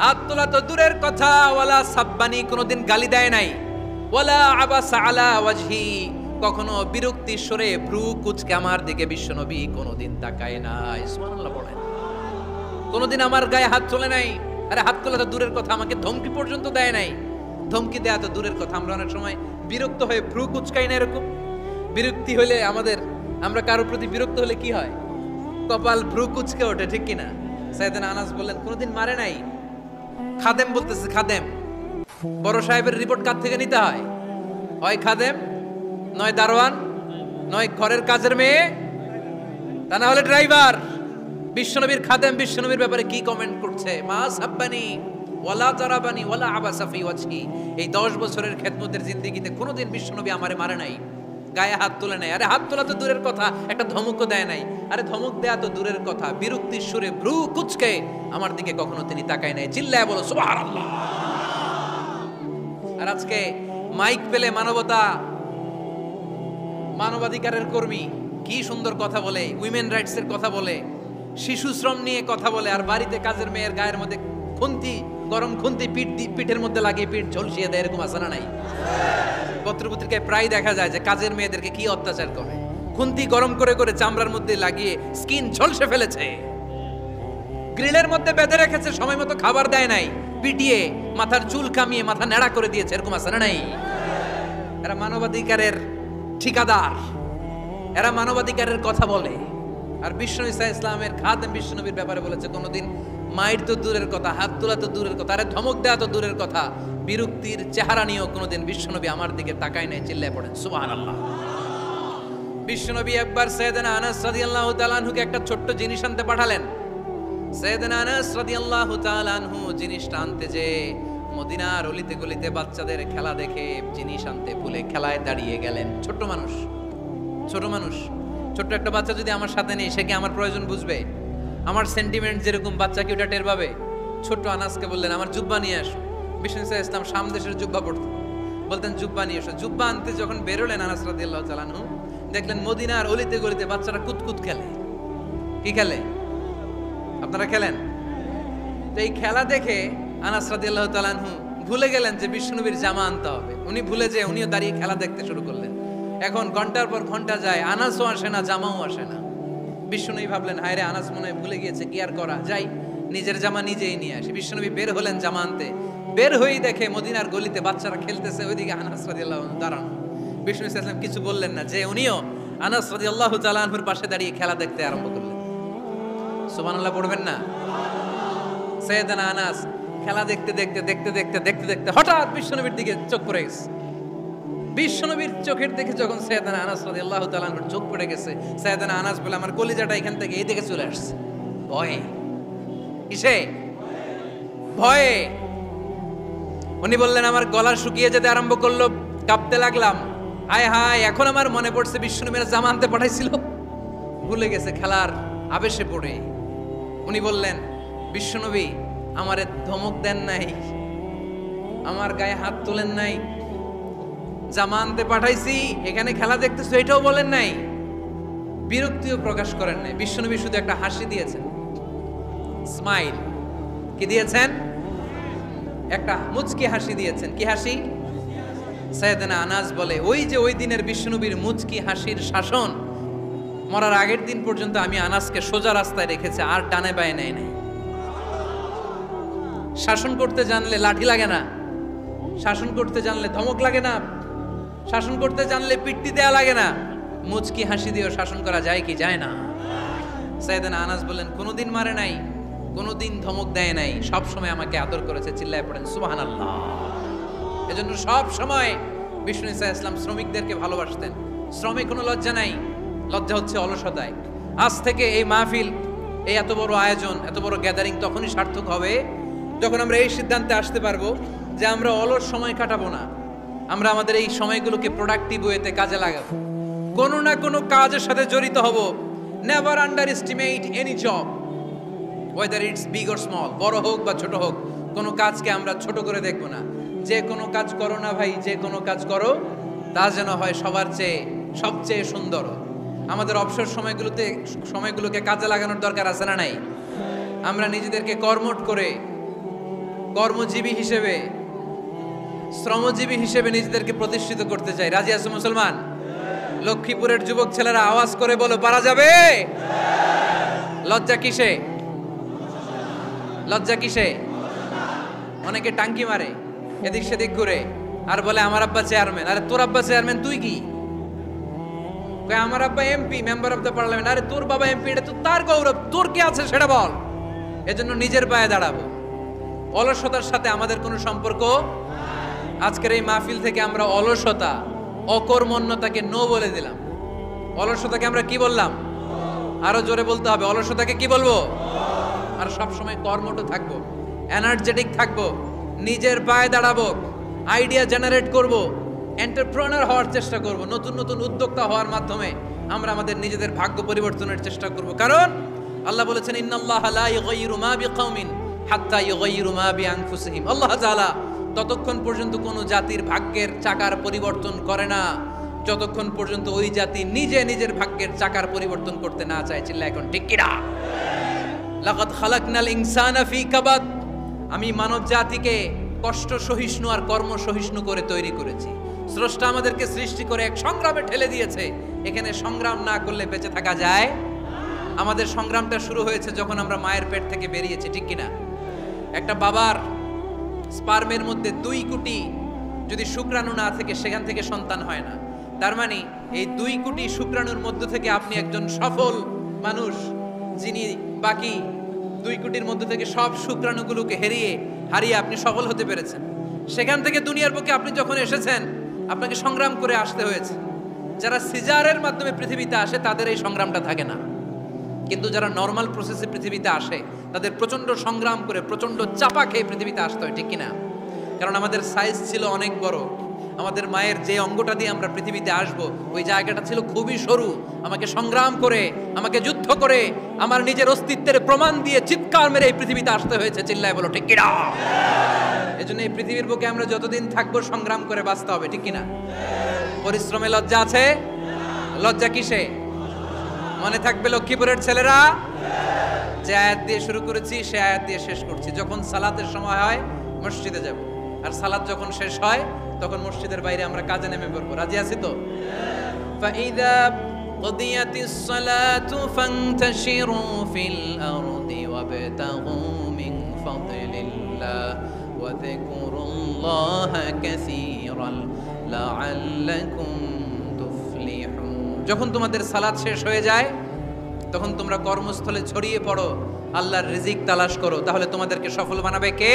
হাত তোলা তো দূরের কথা, ওয়ালা সাব্বানি, কোনোদিন গালি দেয় নাই। ওয়ালা আবাসা আলা ওয়াজহি, কখনো বিরক্তির সুরে ভ্রু কুঁচকে আমার দিকে বিশ্বনবী কোনোদিন তাকায় নাই। সুবহানাল্লাহ পড়েন। কোনোদিন আমার গায়ে হাত তোলে নাই। আরে হাত তোলা তো দূরের কথা, আমাকে ধমকি পর্যন্ত দেয় নাই। ধমকি দেয়া তো দূরের কথা, আমরা অনেক সময় বিরক্ত হয়ে ভ্রু কুঁচকাই না। এরকম বিরক্তি হলে আমরা কারোর প্রতি বিরক্ত হলে কি হয়? কপাল ভ্রু কুঁচকে ওঠে, ঠিক কিনা? সাইয়েদনা আনাস বললেন কোনোদিন মারে নাই। খাদেম বলতেছে, খাদেম, বড় সাহেবের রিপোর্ট কার থেকে নিতে হয়? হয় খাদেম, নয় দারোয়ান, নয় ঘরের কাজের মেয়ে, তা না হলে ড্রাইভার। বিশ্বনবীর খাদেম বিশ্বনবীর ব্যাপারে কি কমেন্ট করছে? মা সাব্বানি ওয়ালা জারাবানি ওয়ালা আবাসা ফি ওয়াজহি। এই 10 বছরের খেদমতের জিন্দেগিতে কোনোদিন বিশ্বনবী আমারে মারে নাই, গায়ে হাত তোলে নাই। আরে হাত তোলা তো দূরের কথা, একটা ধমকও দেয় নাই। আরে ধমক দেয়া তো দূরের কথা, বিরক্তির সুরে ভ্রু কুঁচকে আমার দিকে কখনো তিনি তাকায় নাই। চিল্লায় বলো সুবহানাল্লাহ। আর আজকে মাইক পেলে মানবাধিকারের কর্মী কি সুন্দর কথা বলে, উইমেন রাইটস এর কথা বলে, শিশু শ্রম নিয়ে কথা বলে, আর বাড়িতে কাজের মেয়ের গায়ের মধ্যে খুন্তি, গরম খুন্তি পিঠের মধ্যে লাগিয়ে পিঠ ঝলসিয়ে দেয়। এরকম আছে না নাই? পত্রপত্রিকায় প্রায় দেখা যায় যে কাজের মেয়েদেরকে কি অত্যাচার করে। খুন্তি গরম করে করে চামড়ার মধ্যে লাগিয়ে স্কিন ঝলসে ফেলেছে, গ্রিলের মধ্যে বেঁধে রেখেছে, সময় মতো খাবার দেয় নাই, পিটিয়ে মাথার চুল কামিয়ে মাথা নেড়া করে দিয়েছে। এরকম আছে না নাই? এরা মানবাধিকারের ঠিকাদার, এরা মানবাধিকারের কথা বলে। আর বিশ্বনবী সাল্লাল্লাহু আলাইহি ওয়াসাল্লামের খাদেম বিশ্বনবীর ব্যাপারে বলেছে কোনোদিন মায়ের তো দূরের কথা, হাত তোলা তো দূরের কথা, আরে ধমক দেয়া তো দূরের কথা, বিরক্তির চেহারা নিয়েও কোনোদিন বিশ্বনবী আমার দিকে তাকায় নাই। চিল্লায় পড়েন সুবহানাল্লাহ। বিশ্বনবী একবার সাইয়েদনা আনাস রাদিয়াল্লাহু তাআলা আনহুকে একটা ছোট্ট জিনিস আনতে পাঠালেন। সাইয়েদনা আনাস রাদিয়াল্লাহু তাআলা আনহু জিনিসটা আনতে যে মদিনার অলিতে গলিতে বাচ্চাদের খেলা দেখে জিনিস আনতে ভুলে খেলায় দাঁড়িয়ে গেলেন। ছোট মানুষ, ছোট্ট একটা বাচ্চা যদি আমার সাথে নেই, সে কি আমার প্রয়োজন বুঝবে? আমার সেন্টিমেন্ট যেরকম, বাচ্চা কি ওটা টের পাবে? ছোট্ট আনাসকে বললেন আমার জুব্বা নিয়ে আসো। বিষ্ণু সাল্লাল্লাহু আলাইহি ওয়াসাল্লাম শাম দেশের জুব্বা পরতেন, বলতেন জুব্বা নিয়ে এসো। জুব্বা আনতে যখন বেরোলেন আনাস রাদিয়াল্লাহু তাআলা আনহু, দেখলেন মদিনার অলিতে গলিতে বাচ্চারা কুতকুত খেলে। কি খেলে? আপনারা খেলেন? তো এই খেলা দেখে আনাস রাদিয়াল্লাহু তাআলা আনহু ভুলে গেলেন যে বিশ্বনবীর জামা আনতে হবে। উনি ভুলে যেয়ে উনিও দাঁড়িয়ে খেলা দেখতে শুরু করলেন। এখন ঘন্টার পর ঘন্টা যায়, আনাসও আসে না, জামাও আসে না। বিশ্বনবী ভাবলেন হায় রে, আনাস মনে হয় ভুলে গিয়েছে, কি আর করা যায়, নিজের জামা নিজেই নিয়ে আসে। বিশ্বনবী বের হলেন জামা আনতে। বের হয়েই দেখে মদিনার গলিতে বাচ্চারা খেলতেছে, ওইদিকে আনাস রাদিয়াল্লাহু আনহু দাঁড়ানো। বিষ্ণু সাল্লাল্লাহু আলাইহি ওয়াসাল্লাম কিছু বললেন না, যে উনিও আনাস রাদিয়াল্লাহু তাআলা আনহুর পাশে দাঁড়িয়ে খেলা দেখতে আরম্ভ করলেন। সুবহানাল্লাহ পড়বেন না? সাইয়েদনা আনাস খেলা দেখতে দেখতে হঠাৎ বিশ্বনবীর দিকে চোখ পড়ে গেছে। বিশ্বনবীর চোখের দিকে যখন সাইয়েদনা আনাস রাদিয়াল্লাহু তাআলা আনহুর চোখ পড়ে গেছে, সাইয়েদনা আনাস বলে আমার কলিজাটা এখান থেকে এই দিকে চলে আসছে। ভয়ে, কিসে? ভয়ে। উনি বললেন আমার গলা শুকিয়ে যেতে আরম্ভ করলো, কাঁপতে লাগলাম। হায় হায়, এখন আমার মনে পড়ছে বিশ্বনবীর জামা আনতে পাঠাইছিল, ভুলে গেছে খেলার আবেশে পড়ে। উনি বললেন বিশ্বনবী আমারে ধমক দেন নাই, আমার গায়ে হাত তোলেন নাই, জামা আনতে পাঠাইছি, এখানে খেলা দেখতেছো এটাও বলেন নাই, বিরক্তিও প্রকাশ করেন নাই। বিশ্বনবী শুধু একটা হাসি দিয়েছেন, স্মাইল। কি দিয়েছেন? একটা মুচকি হাসি দিয়েছেন। কি হাসি? সাইয়েদনা আনাস বলে ওই যে ওই দিনের বিশ্বনবীর মুচকি হাসির শাসন মরার আগের দিন পর্যন্ত আমি আনাসকে সোজা রাস্তায় রেখেছে, আর ডানে বায়ে নেয় নাই। শাসন করতে জানলে লাঠি লাগে না, শাসন করতে জানলে ধমক লাগে না, শাসন করতে জানলে পিট্টি দেয়া লাগে না। মুচকি হাসি দিয়েও শাসন করা যায় কি যায় না? সাইয়েদনা আনাস বলেন কোনোদিন মারে নাই, কোনোদিন ধমক দেয় নাই, সব সময় আমাকে আদর করেছে। চিল্লায় পড়েন সুবহানাল্লাহ। এজন্য সব সময় বিষ্ণু সাল্লাল্লাহু আলাইহি ওয়াসাল্লাম শ্রমিকদেরকে ভালোবাসতেন। শ্রমে কোনো লজ্জা নাই, লজ্জা হচ্ছে অলসতায়। আজ থেকে এই মাহফিল, এই এত বড় আয়োজন, এত বড় গ্যাদারিং তখনই সার্থক হবে যখন আমরা এই সিদ্ধান্তে আসতে পারবো যে আমরা অলস সময় কাটাবো না, আমরা আমাদের এই সময়গুলোকে প্রোডাক্টিভ ওয়েতে কাজে লাগাবো, কোনো না কোনো কাজের সাথে জড়িত হব। Never under estimate any job, whether it's big or small, বড় হোক বা ছোট হোক, কোনো কাজকে আমরা ছোট করে দেখবো না। যে কোনো কাজ করো না ভাই, যে কোনো কাজ করো তা যেন হয় সবার চেয়ে সবচেয়ে সুন্দর। আমাদের অবসর সময়গুলোকে কাজে লাগানোর দরকার আছে না নাই? আমরা নিজেদেরকে কর্মঠ করে, কর্মজীবী হিসেবে, শ্রমজীবী হিসেবে নিজেদেরকে প্রতিষ্ঠিত করতে চাই। রাজি আছো মুসলমান? লক্ষ্মীপুরের যুবক ছেলেরা আওয়াজ করে বলো, পারা যাবে? লজ্জা কিসে? লজ্জা কিসে? অনেকে টাঙ্কি মারে, এদিক সেদিক ঘুরে, আর বলে আমার আব্বা চেয়ারম্যান। আরে তোর আব্বা চেয়ারম্যান, তুই কি? আমার আব্বা MP, member of the parliament. আরে তোর বাবা এমপি, এটা তো তার গৌরব, তোর কি আছে সেটা বল। এজন্য নিজের পায়ে দাঁড়াবো। অলসতার সাথে আমাদের কোনো সম্পর্ক। আজকের এই মাহফিল থেকে আমরা অলসতা, অকর্মণ্যতাকে নো বলে দিলাম। অলসতাকে আমরা কি বললাম? আরো জোরে বলতে হবে, অলসতাকে কি বলবো? আর সবসময় কর্মঠ থাকবো, এনার্জেটিক থাকবো, নিজের পায়ে দাঁড়াবো, আইডিয়া জেনারেট করব, এন্টারপ্রেনার হওয়ার চেষ্টা করব, নতুন নতুন উদ্যোক্তা হওয়ার মাধ্যমে আমরা আমাদের নিজেদের ভাগ্য পরিবর্তনের চেষ্টা করব। কারণ আল্লাহ বলেছেন, ইন্নাল্লাহা লা ইউগাইয়িরু মা বিকাউমিন হাত্তা ইউগাইয়িরু মা বিআনফুসিহিম। আল্লাহ তাআলা ততক্ষণ পর্যন্ত কোনো জাতির ভাগ্যের চাকার পরিবর্তন করে না যতক্ষণ পর্যন্ত ওই জাতি নিজে নিজের ভাগ্যের চাকার পরিবর্তন করতে না চায়। চিল্লা এখন ঠিক কিনা? লাকাদ খালাকনাল ইনসানা ফি কাবাদ। আমি মানব জাতিকে কষ্ট সহিষ্ণু আর কর্ম সহিষ্ণু করে তৈরি করেছি। স্রষ্টা আমাদেরকে সৃষ্টি করে এক সংগ্রামে ঠেলে দিয়েছে। এখানে সংগ্রাম না করলে বেঁচে থাকা যায়? আমাদের সংগ্রামটা শুরু হয়েছে যখন আমরা মায়ের পেট থেকে বেরিয়েছি, ঠিক কিনা? একটা বাবার স্পার্মের মধ্যে 2 কোটি যদি শুক্রাণু না থেকে সেখান থেকে সন্তান হয় না। তার মানে এই 2 কোটি শুক্রাণুর মধ্য থেকে আপনি একজন সফল মানুষ, যিনি বাকি 2 কোটির মধ্য থেকে সব শুক্রাণুগুলোকে হারিয়ে আপনি সফল হতে পেরেছেন। সেখান থেকে দুনিয়ার বুকে আপনি যখন এসেছেন, আপনাকে সংগ্রাম করে আসতে হয়েছে। যারা সিজারের মাধ্যমে পৃথিবীতে আসে তাদের এই সংগ্রামটা থাকে না, কিন্তু যারা নর্মাল প্রসেসে পৃথিবীতে আসে তাদের প্রচন্ড সংগ্রাম করে, প্রচন্ড চাপা খেয়ে পৃথিবীতে আসতে হয়, ঠিক কিনা? কারণ আমাদের সাইজ ছিল অনেক বড়। আমাদের মায়ের যে অঙ্গটা দিয়ে আমরা পৃথিবীতে আসব, ওই জায়গাটা ছিল খুবই সরু। আমাকে সংগ্রাম করে, আমাকে যুদ্ধ করে, আমার নিজের অস্তিত্বের প্রমাণ দিয়ে চিৎকার মেরে এই পৃথিবীতে আসতে হয়েছে। চিল্লায় বলো ঠিক কিনা? এজন্য এই পৃথিবীর বুকে আমরা যতদিন থাকবো সংগ্রাম করে বাঁচতে হবে, ঠিক কিনা? পরিশ্রমে লজ্জা আছে? লজ্জা কিসে? মনে থাকবে লক্ষ্মীপুরের ছেলেরা, যে আয়াত দিয়ে শুরু করেছি সে আয়াত দিয়ে শেষ করছি। যখন সালাতের সময় হয় মসজিদে যাব, আর সালাত যখন শেষ হয় তখন মসজিদের বাইরে আমরা কাজে নেমে পড়বো। রাজি আছি তো? ফাইদা কুদিয়াতিস সালাতু ফান্তাশিরু ফিল আরদি ওয়াবতাগু মিন ফাদলিল্লাহ ওয়া যিকুরুল্লাহা কাসীরান লাআল্লাকুম তুফলিহুন। যখন তোমাদের সালাত শেষ হয়ে যায় তখন তোমরা কর্মস্থলে ছড়িয়ে পড়ো, আল্লাহর রিজিক তালাশ করো, তাহলে তোমাদেরকে সফল বানাবে কে?